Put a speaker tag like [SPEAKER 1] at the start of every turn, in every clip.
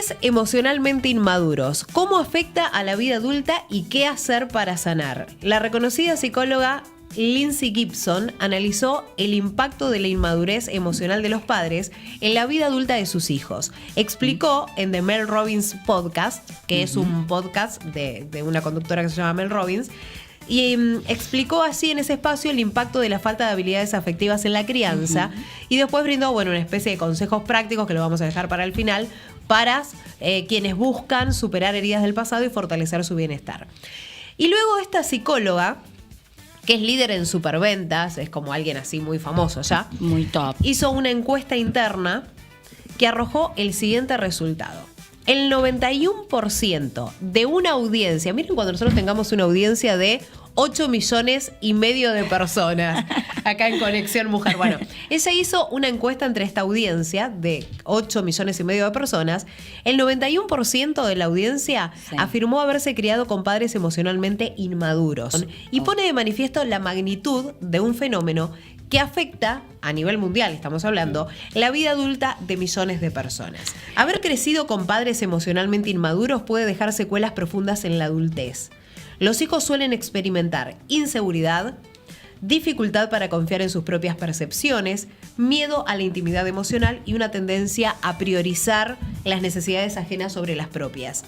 [SPEAKER 1] Padres emocionalmente inmaduros. ¿Cómo afecta a la vida adulta y qué hacer para sanar? La reconocida psicóloga Lindsay Gibson analizó el impacto de la inmadurez emocional de los padres en la vida adulta de sus hijos. Explicó en The Mel Robbins Podcast, que es un podcast de una conductora que se llama Mel Robbins, y explicó así en ese espacio el impacto de la falta de habilidades afectivas en la crianza, y después brindó una especie de consejos prácticos que lo vamos a dejar para el final, para quienes buscan superar heridas del pasado y fortalecer su bienestar. Y luego esta psicóloga, que es líder en superventas, es como alguien así muy famoso ya,
[SPEAKER 2] muy top,
[SPEAKER 1] hizo una encuesta interna que arrojó el siguiente resultado. El 91% de una audiencia, miren cuando nosotros tengamos una audiencia de 8 millones y medio de personas acá en Conexión Mujer. Bueno, ella hizo una encuesta entre esta audiencia de 8 millones y medio de personas. El 91% de la audiencia afirmó haberse criado con padres emocionalmente inmaduros y pone de manifiesto la magnitud de un fenómeno que afecta, a nivel mundial estamos hablando, la vida adulta de millones de personas. Haber crecido con padres emocionalmente inmaduros puede dejar secuelas profundas en la adultez. Los hijos suelen experimentar inseguridad, dificultad para confiar en sus propias percepciones, miedo a la intimidad emocional y una tendencia a priorizar las necesidades ajenas sobre las propias.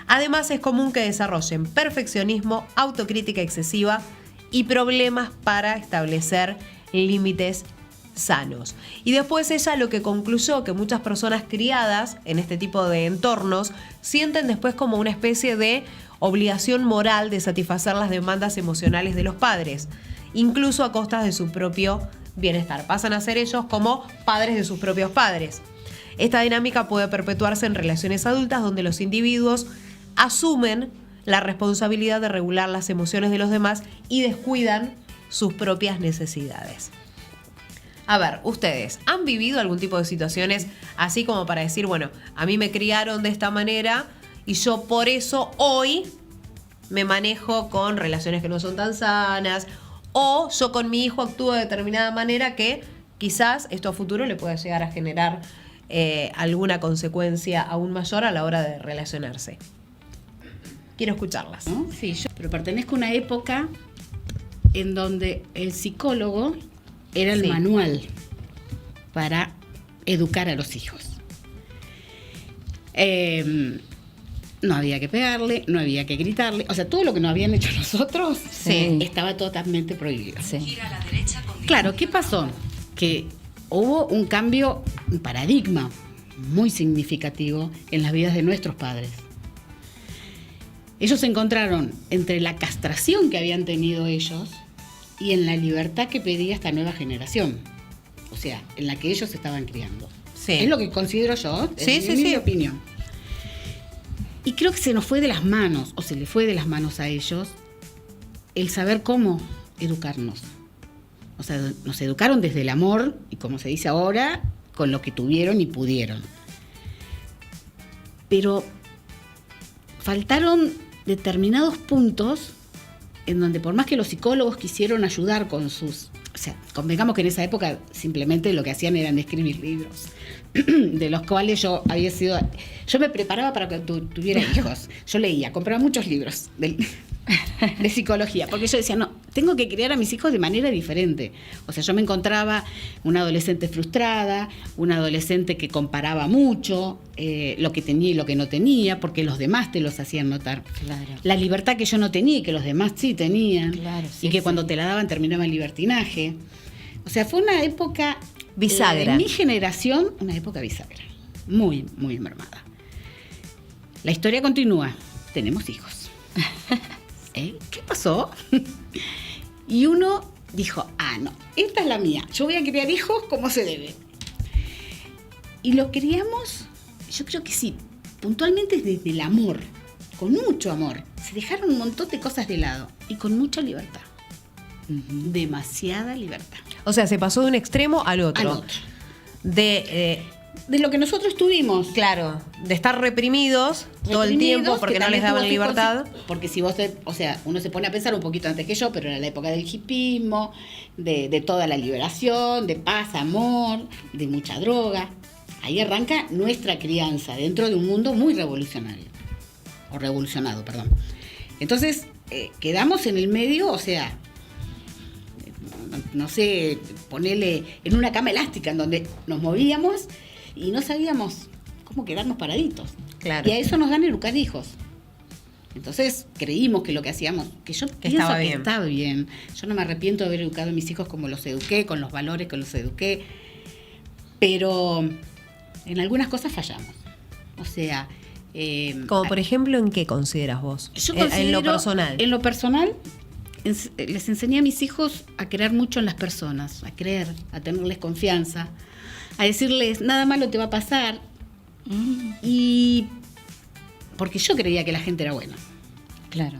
[SPEAKER 1] Además, es común que desarrollen perfeccionismo, autocrítica excesiva y problemas para establecer límites sanos. Y después ella lo que concluyó, que muchas personas criadas en este tipo de entornos sienten después como una especie de obligación moral de satisfacer las demandas emocionales de los padres, incluso a costas de su propio bienestar. Pasan a ser ellos como padres de sus propios padres. Esta dinámica puede perpetuarse en relaciones adultas donde los individuos asumen la responsabilidad de regular las emociones de los demás y descuidan sus propias necesidades. A ver, ¿ustedes han vivido algún tipo de situaciones así como para decir, bueno, a mí me criaron de esta manera y yo por eso hoy me manejo con relaciones que no son tan sanas, o yo con mi hijo actúo de determinada manera que quizás esto a futuro le pueda llegar a generar alguna consecuencia aún mayor a la hora de relacionarse? Quiero escucharlas.
[SPEAKER 2] ¿No? Sí, pero pertenezco a una época en donde el psicólogo era el manual para educar a los hijos. No había que pegarle, no había que gritarle, o sea, todo lo que nos habían hecho nosotros estaba totalmente prohibido.
[SPEAKER 3] Gira a la derecha con
[SPEAKER 2] Claro, ¿qué pasó? Que hubo un cambio, un paradigma muy significativo en las vidas de nuestros padres. Ellos se encontraron entre la castración que habían tenido ellos y en la libertad que pedía esta nueva generación, o sea, en la que ellos estaban criando.
[SPEAKER 1] Sí.
[SPEAKER 2] Es lo que considero yo, en mi opinión. Y creo que se nos fue de las manos, o se le fue de las manos a ellos, el saber cómo educarnos. O sea, nos educaron desde el amor, y como se dice ahora, con lo que tuvieron y pudieron. Pero faltaron determinados puntos en donde, por más que los psicólogos quisieron ayudar con sus... O sea, convengamos que en esa época simplemente lo que hacían eran escribir libros, de los cuales yo había sido... Yo me preparaba para que tuviera hijos. Yo leía, compraba muchos libros de psicología, porque yo decía, no, tengo que criar a mis hijos de manera diferente. O sea, yo me encontraba una adolescente frustrada, una adolescente que comparaba mucho lo que tenía y lo que no tenía, porque los demás te los hacían notar.
[SPEAKER 3] Claro.
[SPEAKER 2] La libertad que yo no tenía y que los demás sí tenían,
[SPEAKER 3] Claro, sí,
[SPEAKER 2] y que cuando te la daban terminaba en libertinaje. O sea, fue una época
[SPEAKER 1] bisagra.
[SPEAKER 2] En mi generación, una época bisagra, muy, muy mermada. La historia continúa, tenemos hijos. ¿Qué pasó? Y uno dijo, no, esta es la mía, yo voy a criar hijos como se debe. Y lo criamos, yo creo que sí, puntualmente desde el amor, con mucho amor. Se dejaron un montón de cosas de lado y con mucha libertad. Demasiada libertad.
[SPEAKER 1] O sea, se pasó de un extremo al otro.
[SPEAKER 2] Al otro.
[SPEAKER 1] De
[SPEAKER 2] lo que nosotros tuvimos.
[SPEAKER 1] Claro, de estar reprimidos todo el tiempo porque no les daban libertad.
[SPEAKER 2] Porque si vos, uno se pone a pensar un poquito antes que yo, pero era la época del hipismo, de toda la liberación, de paz, amor, de mucha droga. ahí arranca nuestra crianza dentro de un mundo muy revolucionario, o revolucionado, perdón. Entonces, quedamos en el medio, o sea, no sé, ponerle en una cama elástica en donde nos movíamos y no sabíamos cómo quedarnos paraditos.
[SPEAKER 1] Claro.
[SPEAKER 2] Y a eso nos dan educar hijos. Entonces creímos que lo que hacíamos, que yo pienso
[SPEAKER 1] estaba
[SPEAKER 2] que
[SPEAKER 1] bien.
[SPEAKER 2] está bien. Yo no me arrepiento de haber educado a mis hijos como los eduqué, con los valores que los eduqué, pero en algunas cosas fallamos. O sea...
[SPEAKER 1] Como por ejemplo, ¿en qué consideras vos?
[SPEAKER 2] Yo
[SPEAKER 1] En lo personal.
[SPEAKER 2] En lo personal, les enseñé a mis hijos a creer mucho en las personas, a creer, a tenerles confianza, a decirles, nada malo te va a pasar. Y porque yo creía que la gente era buena.
[SPEAKER 3] Claro.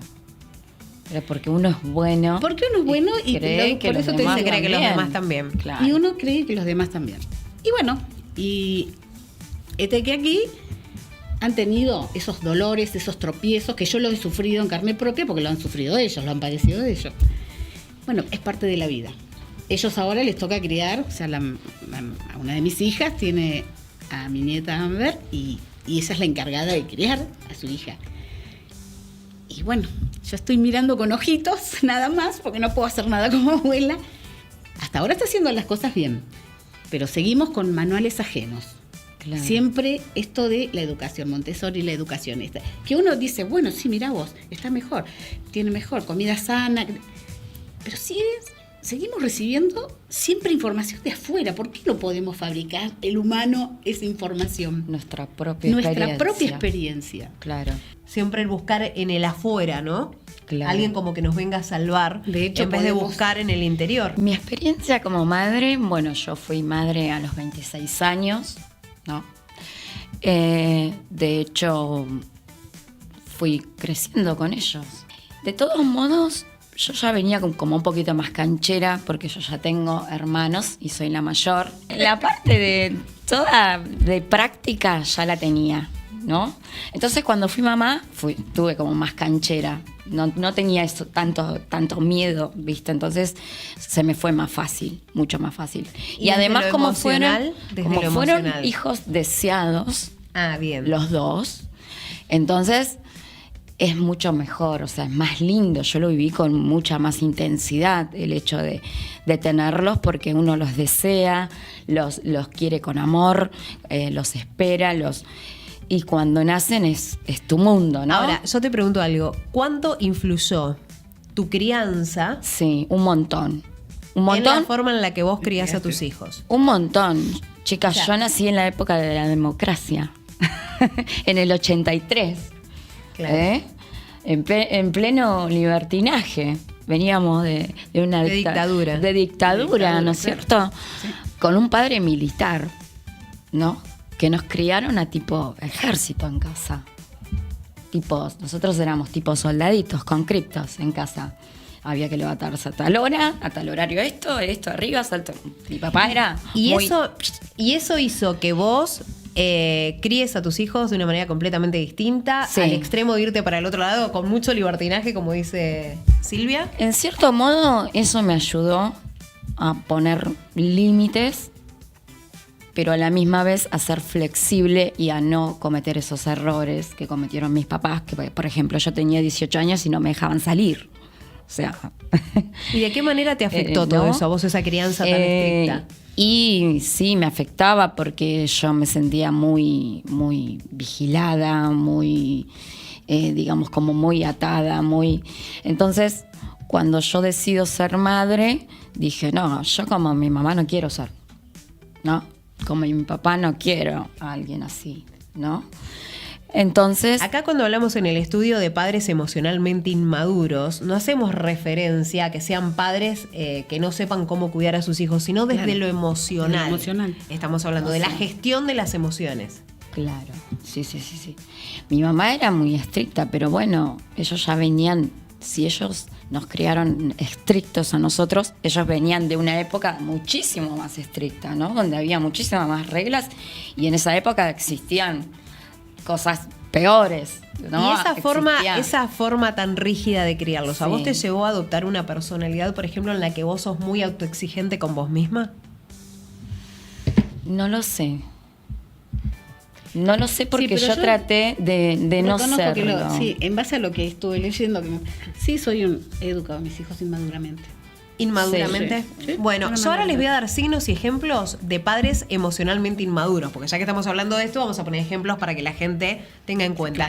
[SPEAKER 3] Pero porque uno es bueno.
[SPEAKER 2] Porque uno es bueno y
[SPEAKER 3] cree que
[SPEAKER 2] por
[SPEAKER 3] los
[SPEAKER 2] eso te
[SPEAKER 3] demás
[SPEAKER 2] dice
[SPEAKER 1] cree que los
[SPEAKER 3] también.
[SPEAKER 1] demás también.
[SPEAKER 3] Claro.
[SPEAKER 2] Y uno cree que los demás también. Y bueno, y que aquí han tenido esos dolores, esos tropiezos que yo los he sufrido en carne propia porque lo han sufrido ellos, lo han padecido de ellos. Bueno, es parte de la vida. Ellos ahora les toca criar, o sea, a una de mis hijas tiene a mi nieta Amber y esa es la encargada de criar a su hija. Y bueno, yo estoy mirando con ojitos, nada más, porque no puedo hacer nada como abuela. Hasta ahora está haciendo las cosas bien, pero seguimos con manuales ajenos.
[SPEAKER 3] Claro.
[SPEAKER 2] Siempre esto de la educación Montessori, la educación esta, que uno dice, bueno, sí, mirá vos, está mejor, tiene mejor, comida sana, pero seguimos recibiendo siempre información de afuera. ¿Por qué no podemos fabricar el humano esa información?
[SPEAKER 3] Nuestra propia
[SPEAKER 2] experiencia.
[SPEAKER 3] Claro.
[SPEAKER 1] Siempre el buscar en el afuera, ¿no?
[SPEAKER 3] Claro.
[SPEAKER 1] Alguien como que nos venga a salvar,
[SPEAKER 2] De hecho,
[SPEAKER 1] en vez de
[SPEAKER 2] podemos-
[SPEAKER 1] buscar en el interior.
[SPEAKER 3] Mi experiencia como madre, bueno, yo fui madre a los 26 años, ¿no? De hecho, fui creciendo con ellos. De todos modos, yo ya venía como un poquito más canchera, porque yo ya tengo hermanos y soy la mayor. La parte de toda de práctica ya la tenía, ¿no? Entonces cuando fui mamá, tuve como más canchera. No tenía eso, tanto miedo, ¿viste? Entonces se me fue más fácil, mucho más fácil.
[SPEAKER 1] Y
[SPEAKER 3] Y además
[SPEAKER 1] desde lo
[SPEAKER 3] como fueron
[SPEAKER 1] emocional, emocional.
[SPEAKER 3] hijos deseados,
[SPEAKER 1] Ah, bien.
[SPEAKER 3] los dos, entonces es mucho mejor, o sea, es más lindo. Yo lo viví con mucha más intensidad, el hecho de tenerlos, porque uno los desea, los quiere con amor, los espera, y cuando nacen es tu mundo, ¿no?
[SPEAKER 1] Ahora, yo te pregunto algo. ¿Cuánto influyó tu crianza
[SPEAKER 3] Sí, un montón. Un
[SPEAKER 1] en
[SPEAKER 3] montón.
[SPEAKER 1] la forma en la que vos criás a tus hijos?
[SPEAKER 3] Un montón. Chicas,
[SPEAKER 1] Claro.
[SPEAKER 3] yo nací en la época de la democracia, en el 83.
[SPEAKER 1] Claro.
[SPEAKER 3] ¿Eh? En pleno libertinaje. Veníamos de una
[SPEAKER 1] De dictadura.
[SPEAKER 3] De dictadura, ¿no es
[SPEAKER 2] claro.
[SPEAKER 3] cierto?
[SPEAKER 2] Sí.
[SPEAKER 3] Con un padre militar, ¿no? Que nos criaron a tipo ejército en casa. Nosotros éramos tipo soldaditos con criptos en casa. Había que levantarse a tal hora, a tal horario esto arriba, salto. Mi papá era
[SPEAKER 1] Y
[SPEAKER 3] muy-
[SPEAKER 1] eso hizo que vos críes a tus hijos de una manera completamente distinta,
[SPEAKER 3] Sí.
[SPEAKER 1] al extremo de irte para el otro lado con mucho libertinaje, como dice Silvia.
[SPEAKER 3] En cierto modo, eso me ayudó a poner límites, pero a la misma vez a ser flexible y a no cometer esos errores que cometieron mis papás, que por ejemplo yo tenía 18 años y no me dejaban salir. O sea...
[SPEAKER 1] ¿Y de qué manera te afectó todo
[SPEAKER 3] ¿no?
[SPEAKER 1] eso, a vos esa crianza tan estricta?
[SPEAKER 3] Y sí, me afectaba porque yo me sentía muy, muy vigilada, muy, digamos, como muy atada, muy... Entonces, cuando yo decido ser madre, dije, no, yo como mi mamá no quiero ser, ¿no? Como mi papá no quiero a alguien así, ¿no? Entonces...
[SPEAKER 1] Acá cuando hablamos en el estudio de padres emocionalmente inmaduros, no hacemos referencia a que sean padres que no sepan cómo cuidar a sus hijos, sino desde
[SPEAKER 2] Claro,
[SPEAKER 1] lo emocional.
[SPEAKER 2] desde lo emocional.
[SPEAKER 1] Estamos hablando de la gestión de las emociones.
[SPEAKER 3] Claro, sí. Mi mamá era muy estricta, pero bueno, ellos ya venían, si ellos nos criaron estrictos a nosotros, ellos venían de una época muchísimo más estricta, ¿no? Donde había muchísimas más reglas y en esa época existían cosas peores, ¿no?
[SPEAKER 1] Y
[SPEAKER 3] Existían.
[SPEAKER 1] esa forma tan rígida de criarlos, ¿a
[SPEAKER 3] Sí.
[SPEAKER 1] vos te llevó a adoptar una personalidad, por ejemplo, en la que vos sos muy autoexigente con vos misma?
[SPEAKER 3] No lo sé. No lo sé porque
[SPEAKER 2] pero
[SPEAKER 3] yo traté de no
[SPEAKER 2] reconozco que
[SPEAKER 3] serlo.
[SPEAKER 2] sí, en base a lo que estuve leyendo, sí soy he educado a mis hijos inmaduramente.
[SPEAKER 1] Inmaduramente.
[SPEAKER 2] Sí, sí.
[SPEAKER 1] Bueno,
[SPEAKER 2] Una
[SPEAKER 1] yo ahora
[SPEAKER 2] manera.
[SPEAKER 1] les voy a dar signos y ejemplos de padres emocionalmente inmaduros, porque ya que estamos hablando de esto, vamos a poner ejemplos para que la gente tenga en cuenta.